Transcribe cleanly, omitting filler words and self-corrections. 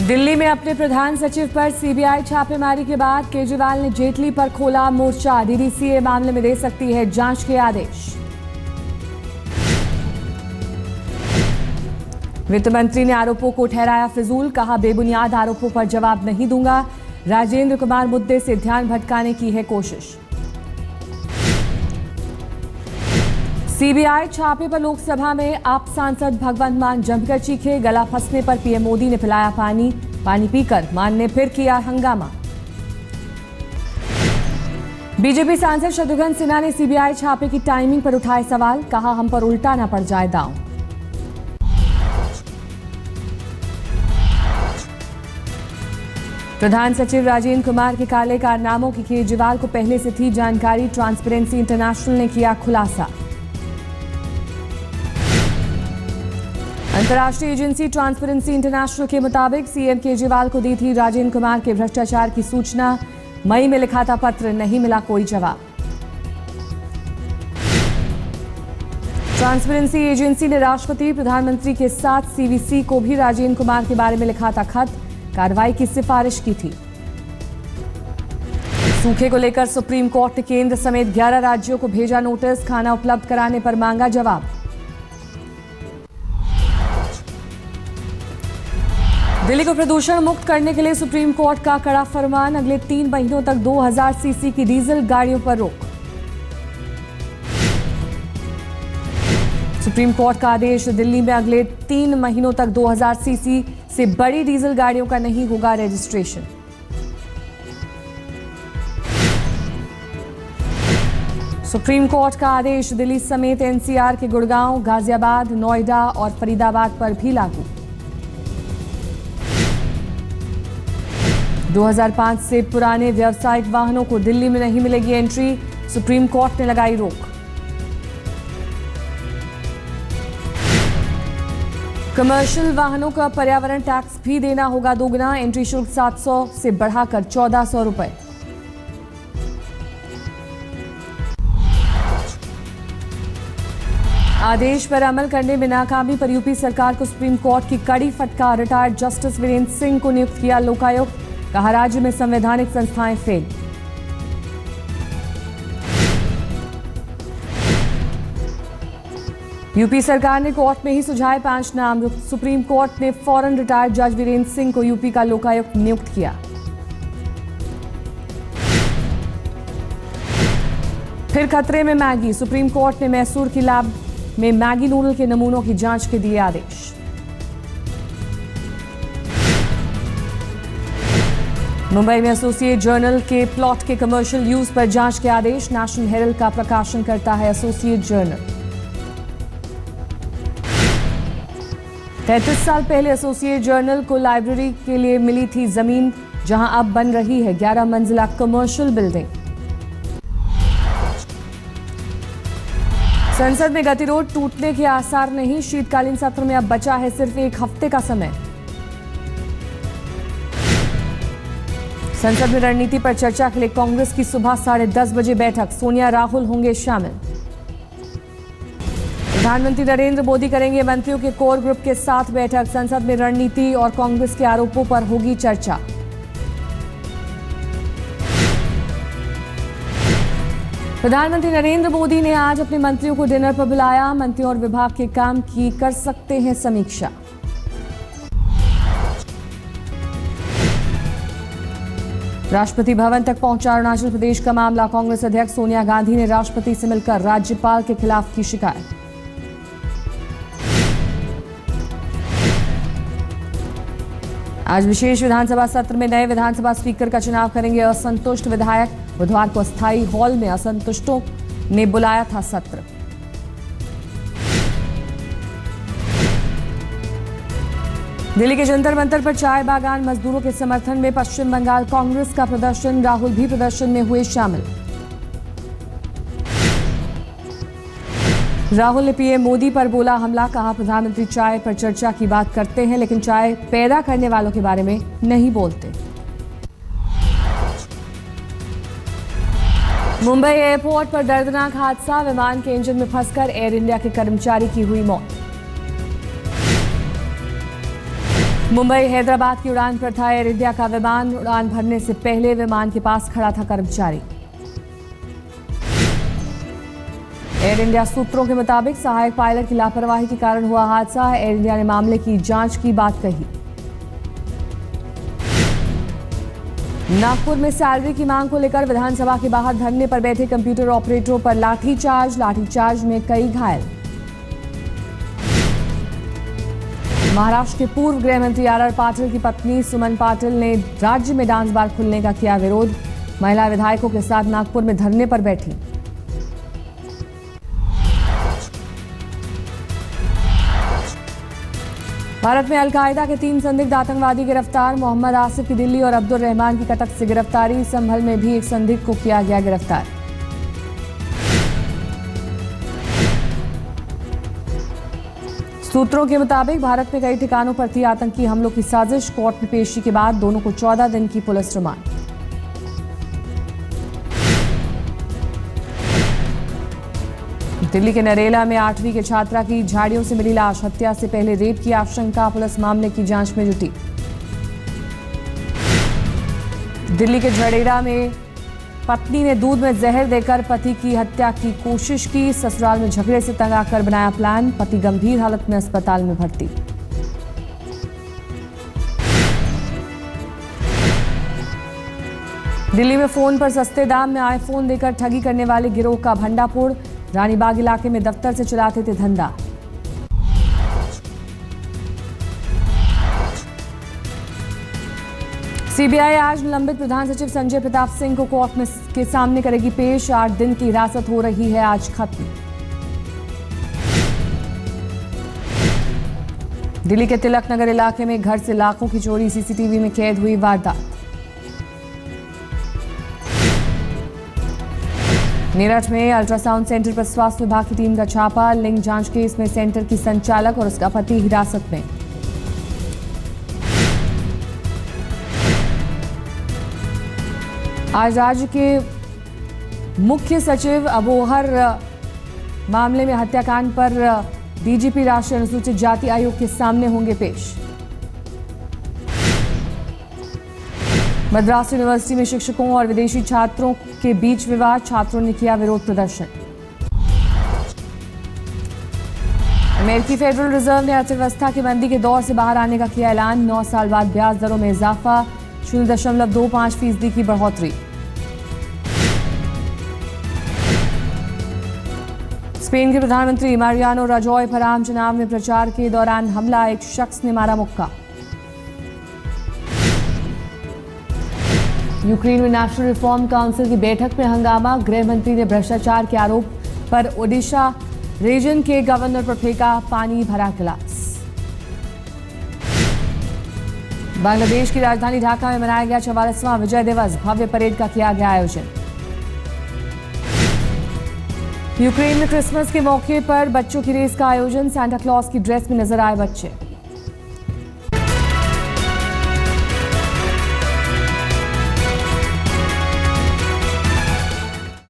दिल्ली में अपने प्रधान सचिव पर सीबीआई छापेमारी के बाद केजरीवाल ने जेटली पर खोला मोर्चा। डीडीसीए मामले में दे सकती है जांच के आदेश। वित्त मंत्री ने आरोपों को ठहराया फिजूल, कहा बेबुनियाद आरोपों पर जवाब नहीं दूंगा। राजेंद्र कुमार मुद्दे से ध्यान भटकाने की है कोशिश। सीबीआई छापे पर लोकसभा में आप सांसद भगवंत मान जमकर चीखे। गला फंसने पर पीएम मोदी ने पिलाया पानी, पानी पीकर मान ने फिर किया हंगामा। बीजेपी सांसद शत्रुघ्न सिन्हा ने सीबीआई छापे की टाइमिंग पर उठाए सवाल, कहा हम पर उल्टा न पड़ जाए दांव। प्रधान सचिव राजेंद्र कुमार के काले कारनामों की केजरीवाल को पहले से थी जानकारी। ट्रांसपेरेंसी इंटरनेशनल ने किया खुलासा। अंतर्राष्ट्रीय एजेंसी ट्रांसपेरेंसी इंटरनेशनल के मुताबिक सीएम केजरीवाल को दी थी राजेंद्र कुमार के भ्रष्टाचार की सूचना। मई में लिखा था पत्र, नहीं मिला कोई जवाब। ट्रांसपेरेंसी एजेंसी ने राष्ट्रपति, प्रधानमंत्री के साथ सीवीसी को भी राजेंद्र कुमार के बारे में लिखा था खत, कार्रवाई की सिफारिश की थी। सूखे को लेकर सुप्रीम कोर्ट ने केंद्र समेत 11 राज्यों को भेजा नोटिस, खाना उपलब्ध कराने पर मांगा जवाब। दिल्ली को प्रदूषण मुक्त करने के लिए सुप्रीम कोर्ट का कड़ा फरमान, अगले 3 महीनों तक 2000 सीसी की डीजल गाड़ियों पर रोक। सुप्रीम कोर्ट का आदेश, दिल्ली में अगले 3 महीनों तक 2000 सीसी से बड़ी डीजल गाड़ियों का नहीं होगा रजिस्ट्रेशन। सुप्रीम कोर्ट का आदेश दिल्ली समेत एनसीआर के गुड़गांव, गाजियाबाद, नोएडा और फरीदाबाद पर भी लागू। 2005 से पुराने व्यावसायिक वाहनों को दिल्ली में नहीं मिलेगी एंट्री, सुप्रीम कोर्ट ने लगाई रोक। कमर्शियल वाहनों का पर्यावरण टैक्स भी देना होगा दोगुना, एंट्री शुल्क 700 से बढ़ाकर 1400 रुपए। आदेश पर अमल करने में नाकामी पर यूपी सरकार को सुप्रीम कोर्ट की कड़ी फटकार। रिटायर्ड जस्टिस वीरेंद्र सिंह को नियुक्त किया लोकायुक्त, कहा राज्य में संवैधानिक संस्थाएं फेल। यूपी सरकार ने कोर्ट में ही सुझाए 5 नाम, सुप्रीम कोर्ट ने फौरन रिटायर्ड जज वीरेंद्र सिंह को यूपी का लोकायुक्त नियुक्त किया। फिर खतरे में मैगी, सुप्रीम कोर्ट ने मैसूर की लैब में मैगी नूडल के नमूनों की जांच के दिए आदेश। मुंबई में एसोसिएट जर्नल के प्लॉट के कमर्शियल यूज पर जांच के आदेश। नेशनल हेरल्ड का प्रकाशन करता है एसोसिएट जर्नल। 33 साल पहले एसोसिएट जर्नल को लाइब्रेरी के लिए मिली थी जमीन, जहां अब बन रही है 11 मंजिला कमर्शियल बिल्डिंग। संसद में गतिरोध टूटने के आसार नहीं, शीतकालीन सत्र में अब बचा है सिर्फ 1 हफ्ते का समय। संसद में रणनीति पर चर्चा के लिए कांग्रेस की सुबह 10:30 बजे बैठक, सोनिया राहुल होंगे शामिल। प्रधानमंत्री नरेंद्र मोदी करेंगे मंत्रियों के कोर ग्रुप के साथ बैठक, संसद में रणनीति और कांग्रेस के आरोपों पर होगी चर्चा। प्रधानमंत्री नरेंद्र मोदी ने आज अपने मंत्रियों को डिनर पर बुलाया, मंत्रियों और विभाग के काम की कर सकते हैं समीक्षा। राष्ट्रपति भवन तक पहुंचा अरुणाचल प्रदेश का मामला, कांग्रेस अध्यक्ष सोनिया गांधी ने राष्ट्रपति से मिलकर राज्यपाल के खिलाफ की शिकायत। आज विशेष विधानसभा सत्र में नए विधानसभा स्पीकर का चुनाव करेंगे असंतुष्ट विधायक। बुधवार को अस्थायी हॉल में असंतुष्टों ने बुलाया था सत्र। दिल्ली के जंतर मंतर पर चाय बागान मजदूरों के समर्थन में पश्चिम बंगाल कांग्रेस का प्रदर्शन, राहुल भी प्रदर्शन में हुए शामिल। राहुल ने पीएम मोदी पर बोला हमला, कहा प्रधानमंत्री चाय पर चर्चा की बात करते हैं लेकिन चाय पैदा करने वालों के बारे में नहीं बोलते। मुंबई एयरपोर्ट पर दर्दनाक हादसा, विमान के इंजन में फंसकर एयर इंडिया के कर्मचारी की हुई मौत। मुंबई हैदराबाद की उड़ान पर था एयर इंडिया का विमान। उड़ान भरने से पहले विमान के पास खड़ा था कर्मचारी। एयर इंडिया सूत्रों के मुताबिक सहायक पायलट की लापरवाही के कारण हुआ हादसा। एयर इंडिया ने मामले की जांच की बात कही। नागपुर में सैलरी की मांग को लेकर विधानसभा के बाहर धरने पर बैठे कंप्यूटर ऑपरेटरों पर लाठीचार्ज में कई घायल। महाराष्ट्र के पूर्व गृह मंत्री आर पाटिल की पत्नी सुमन पाटिल ने राज्य में डांस बार खुलने का किया विरोध। महिला विधायकों के साथ नागपुर में धरने पर बैठी। भारत में अलकायदा के 3 संदिग्ध आतंकवादी गिरफ्तार। मोहम्मद आसिफ की दिल्ली और अब्दुल रहमान की कटक से गिरफ्तारी। संभल में भी एक संदिग्ध को किया गया गिरफ्तार। सूत्रों के मुताबिक भारत में कई ठिकानों पर थी आतंकी हमलों की साजिश। कोर्ट में पेशी के बाद दोनों को 14 दिन की पुलिस रिमांड। दिल्ली के नरेला में 8वीं के छात्रा की झाड़ियों से मिली लाश। हत्या से पहले रेप की आशंका। पुलिस मामले की जांच में जुटी। दिल्ली के झड़ेरा में पत्नी ने दूध में जहर देकर पति की हत्या की कोशिश की। ससुराल में झगड़े से तंग आकर बनाया प्लान। पति गंभीर हालत में अस्पताल में भर्ती। दिल्ली में फोन पर सस्ते दाम में आईफोन देकर ठगी करने वाले गिरोह का भंडाफोड़। रानीबाग इलाके में दफ्तर से चलाते थे धंधा। सीबीआई आज निलंबित प्रधान सचिव संजय प्रताप सिंह को कोर्ट में के सामने करेगी पेश। 8 दिन की हिरासत हो रही है आज खत्म। दिल्ली के तिलक नगर इलाके में घर से लाखों की चोरी। सीसीटीवी में कैद हुई वारदात। मेरठ में अल्ट्रासाउंड सेंटर पर स्वास्थ्य विभाग की टीम का छापा। लिंग जांच केस में सेंटर की संचालक और उसका पति हिरासत में। आज राज्य के मुख्य सचिव अबोहर मामले में हत्याकांड पर डीजीपी राष्ट्रीय अनुसूचित जाति आयोग के सामने होंगे पेश। मद्रास यूनिवर्सिटी में शिक्षकों और विदेशी छात्रों के बीच विवाद। छात्रों ने किया विरोध प्रदर्शन। अमेरिकी फेडरल रिजर्व ने अर्थव्यवस्था की मंदी के दौर से बाहर आने का किया ऐलान। 9 साल बाद ब्याज दरों में इजाफा। 0.25% की बढ़ोतरी। स्पेन के प्रधानमंत्री मारियानो राजॉय पर आम चुनाव में प्रचार के दौरान हमला। एक शख्स ने मारा मुक्का। यूक्रेन में नेशनल रिफॉर्म काउंसिल की बैठक में हंगामा। गृह मंत्री ने भ्रष्टाचार के आरोप पर ओडिशा रीजन के गवर्नर पर फेंका पानी भरा गिलास। बांग्लादेश की राजधानी ढाका में मनाया गया 44वां विजय दिवस। भव्य परेड का किया गया आयोजन। यूक्रेन में क्रिसमस के मौके पर बच्चों की रेस का आयोजन। सांता क्लॉज की ड्रेस में नजर आए बच्चे।